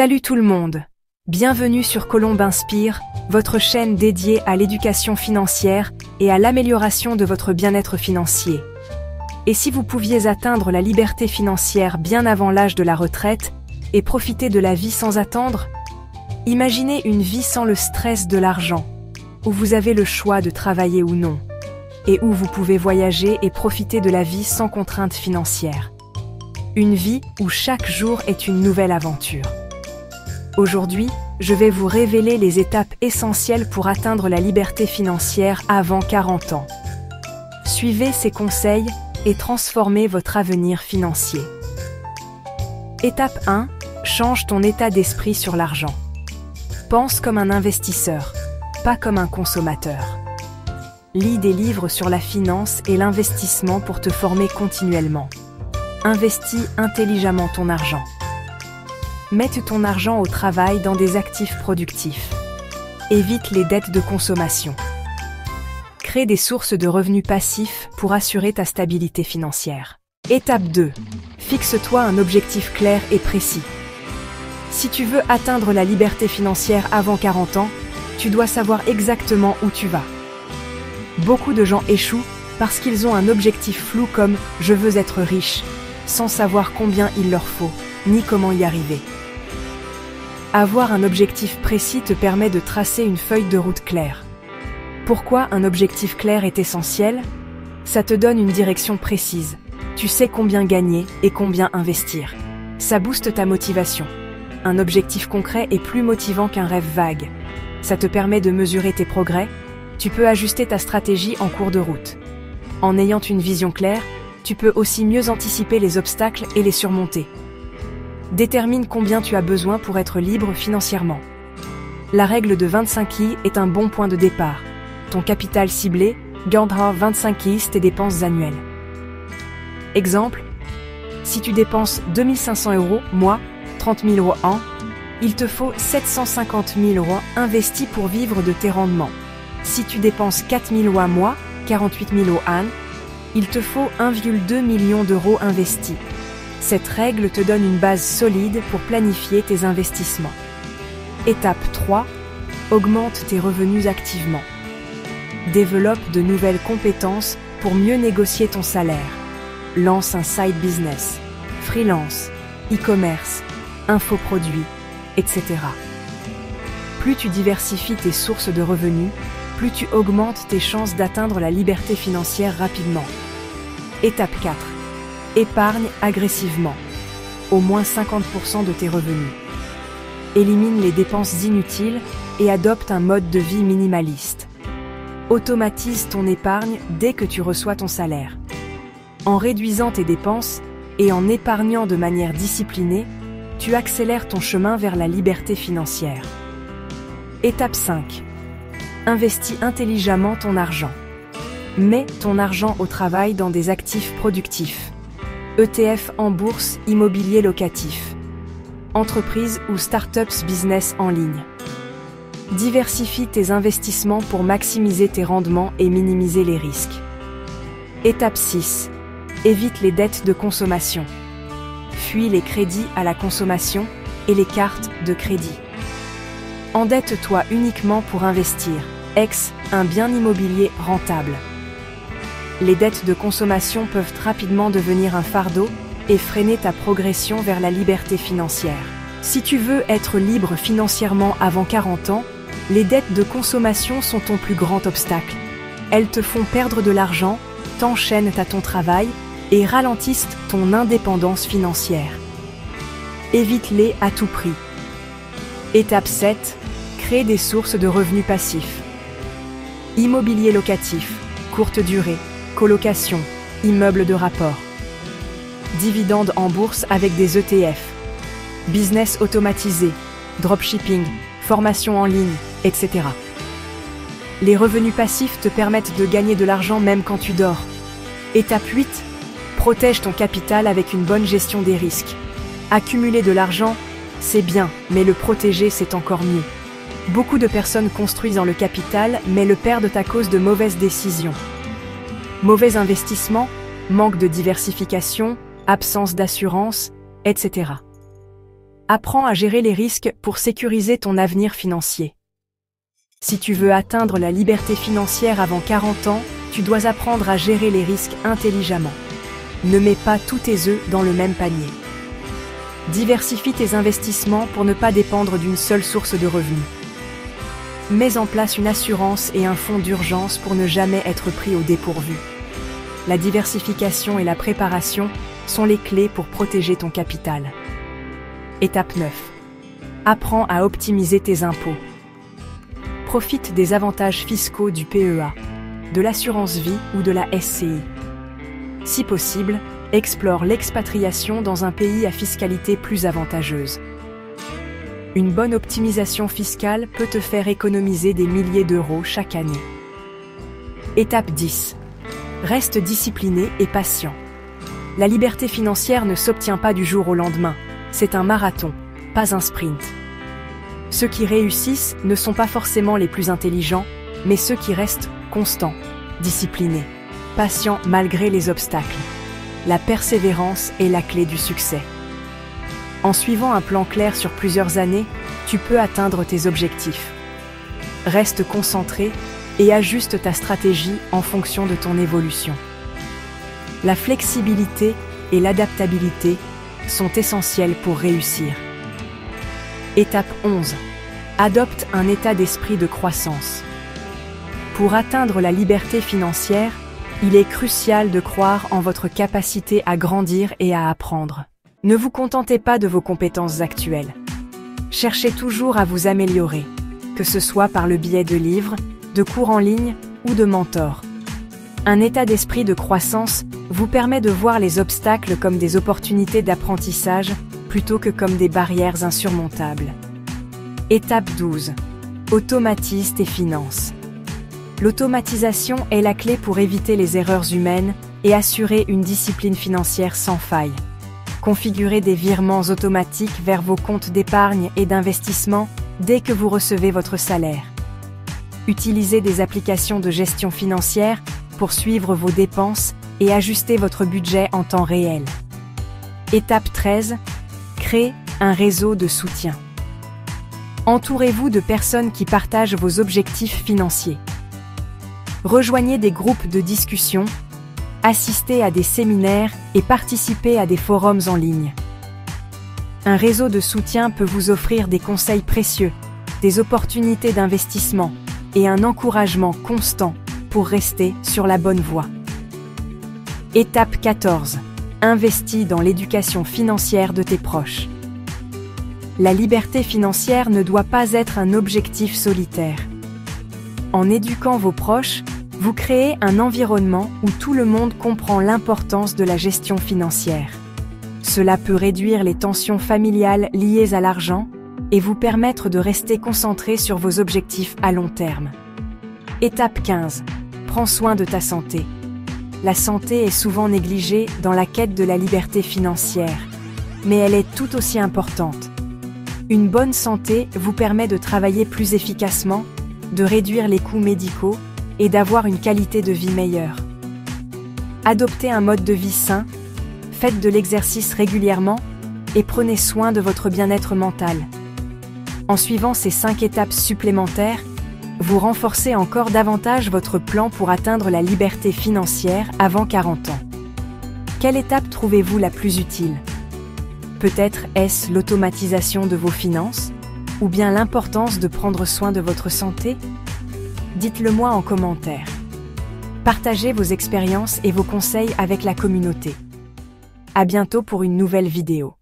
Salut tout le monde! Bienvenue sur Colombe Inspire, votre chaîne dédiée à l'éducation financière et à l'amélioration de votre bien-être financier. Et si vous pouviez atteindre la liberté financière bien avant l'âge de la retraite et profiter de la vie sans attendre? Imaginez une vie sans le stress de l'argent, où vous avez le choix de travailler ou non, et où vous pouvez voyager et profiter de la vie sans contrainte financière. Une vie où chaque jour est une nouvelle aventure. Aujourd'hui, je vais vous révéler les étapes essentielles pour atteindre la liberté financière avant 40 ans. Suivez ces conseils et transformez votre avenir financier. Étape 1. Change ton état d'esprit sur l'argent. Pense comme un investisseur, pas comme un consommateur. Lis des livres sur la finance et l'investissement pour te former continuellement. Investis intelligemment ton argent. Mette ton argent au travail dans des actifs productifs. Évite les dettes de consommation. Crée des sources de revenus passifs pour assurer ta stabilité financière. Étape 2. Fixe-toi un objectif clair et précis. Si tu veux atteindre la liberté financière avant 40 ans, tu dois savoir exactement où tu vas. Beaucoup de gens échouent parce qu'ils ont un objectif flou comme « je veux être riche », sans savoir combien il leur faut, ni comment y arriver. Avoir un objectif précis te permet de tracer une feuille de route claire. Pourquoi un objectif clair est essentiel? Ça te donne une direction précise. Tu sais combien gagner et combien investir. Ça booste ta motivation. Un objectif concret est plus motivant qu'un rêve vague. Ça te permet de mesurer tes progrès. Tu peux ajuster ta stratégie en cours de route. En ayant une vision claire, tu peux aussi mieux anticiper les obstacles et les surmonter. Détermine combien tu as besoin pour être libre financièrement. La règle de 25i est un bon point de départ. Ton capital ciblé gardera 25i tes dépenses annuelles. Exemple, si tu dépenses 2500 € mois, 30 000 € an, il te faut 750 000 € investis pour vivre de tes rendements. Si tu dépenses 4 000 € mois, 48 000 € an, il te faut 1,2 million d'euros investis. Cette règle te donne une base solide pour planifier tes investissements. Étape 3. Augmente tes revenus activement. Développe de nouvelles compétences pour mieux négocier ton salaire. Lance un side business, freelance, e-commerce, infoproduits, etc. Plus tu diversifies tes sources de revenus, plus tu augmentes tes chances d'atteindre la liberté financière rapidement. Étape 4. Épargne agressivement. Au moins 50% de tes revenus. Élimine les dépenses inutiles et adopte un mode de vie minimaliste. Automatise ton épargne dès que tu reçois ton salaire. En réduisant tes dépenses et en épargnant de manière disciplinée, tu accélères ton chemin vers la liberté financière. Étape 5. Investis intelligemment ton argent. Mets ton argent au travail dans des actifs productifs. ETF en bourse, immobilier locatif. Entreprise ou startups business en ligne. Diversifie tes investissements pour maximiser tes rendements et minimiser les risques. Étape 6. Évite les dettes de consommation. Fuis les crédits à la consommation et les cartes de crédit. Endette-toi uniquement pour investir, un bien immobilier rentable. Les dettes de consommation peuvent rapidement devenir un fardeau et freiner ta progression vers la liberté financière. Si tu veux être libre financièrement avant 40 ans, les dettes de consommation sont ton plus grand obstacle. Elles te font perdre de l'argent, t'enchaînent à ton travail et ralentissent ton indépendance financière. Évite-les à tout prix. Étape 7. Crée des sources de revenus passifs. Immobilier locatif, courte durée, colocation, immeuble de rapport. Dividendes en bourse avec des ETF. Business automatisé, dropshipping, formation en ligne, etc. Les revenus passifs te permettent de gagner de l'argent même quand tu dors. Étape 8. Protège ton capital avec une bonne gestion des risques. Accumuler de l'argent, c'est bien, mais le protéger, c'est encore mieux. Beaucoup de personnes construisent dans le capital, mais le perdent à cause de mauvaises décisions. Mauvais investissement, manque de diversification, absence d'assurance, etc. Apprends à gérer les risques pour sécuriser ton avenir financier. Si tu veux atteindre la liberté financière avant 40 ans, tu dois apprendre à gérer les risques intelligemment. Ne mets pas tous tes œufs dans le même panier. Diversifie tes investissements pour ne pas dépendre d'une seule source de revenus. Mets en place une assurance et un fonds d'urgence pour ne jamais être pris au dépourvu. La diversification et la préparation sont les clés pour protéger ton capital. Étape 9. Apprends à optimiser tes impôts. Profite des avantages fiscaux du PEA, de l'assurance vie ou de la SCI. Si possible, explore l'expatriation dans un pays à fiscalité plus avantageuse. Une bonne optimisation fiscale peut te faire économiser des milliers d'euros chaque année. Étape 10. Reste discipliné et patient. La liberté financière ne s'obtient pas du jour au lendemain. C'est un marathon, pas un sprint. Ceux qui réussissent ne sont pas forcément les plus intelligents, mais ceux qui restent constants, disciplinés, patients malgré les obstacles. La persévérance est la clé du succès. En suivant un plan clair sur plusieurs années, tu peux atteindre tes objectifs. Reste concentré et ajuste ta stratégie en fonction de ton évolution. La flexibilité et l'adaptabilité sont essentielles pour réussir. Étape 11. Adopte un état d'esprit de croissance. Pour atteindre la liberté financière, il est crucial de croire en votre capacité à grandir et à apprendre. Ne vous contentez pas de vos compétences actuelles. Cherchez toujours à vous améliorer, que ce soit par le biais de livres, de cours en ligne ou de mentors. Un état d'esprit de croissance vous permet de voir les obstacles comme des opportunités d'apprentissage plutôt que comme des barrières insurmontables. Étape 12. Automatise tes finances. L'automatisation est la clé pour éviter les erreurs humaines et assurer une discipline financière sans faille. Configurez des virements automatiques vers vos comptes d'épargne et d'investissement dès que vous recevez votre salaire. Utilisez des applications de gestion financière pour suivre vos dépenses et ajuster votre budget en temps réel. Étape 13. Créez un réseau de soutien. Entourez-vous de personnes qui partagent vos objectifs financiers. Rejoignez des groupes de discussion, assistez à des séminaires et participez à des forums en ligne. Un réseau de soutien peut vous offrir des conseils précieux, des opportunités d'investissement et un encouragement constant pour rester sur la bonne voie. Étape 14. Investis dans l'éducation financière de tes proches. La liberté financière ne doit pas être un objectif solitaire. En éduquant vos proches, vous créez un environnement où tout le monde comprend l'importance de la gestion financière. Cela peut réduire les tensions familiales liées à l'argent et vous permettre de rester concentré sur vos objectifs à long terme. Étape 15. Prends soin de ta santé. La santé est souvent négligée dans la quête de la liberté financière, mais elle est tout aussi importante. Une bonne santé vous permet de travailler plus efficacement, de réduire les coûts médicaux et d'avoir une qualité de vie meilleure. Adoptez un mode de vie sain, faites de l'exercice régulièrement et prenez soin de votre bien-être mental. En suivant ces 5 étapes supplémentaires, vous renforcez encore davantage votre plan pour atteindre la liberté financière avant 40 ans. Quelle étape trouvez-vous la plus utile ? Peut-être est-ce l'automatisation de vos finances ? Ou bien l'importance de prendre soin de votre santé ? Dites-le moi en commentaire. Partagez vos expériences et vos conseils avec la communauté. À bientôt pour une nouvelle vidéo.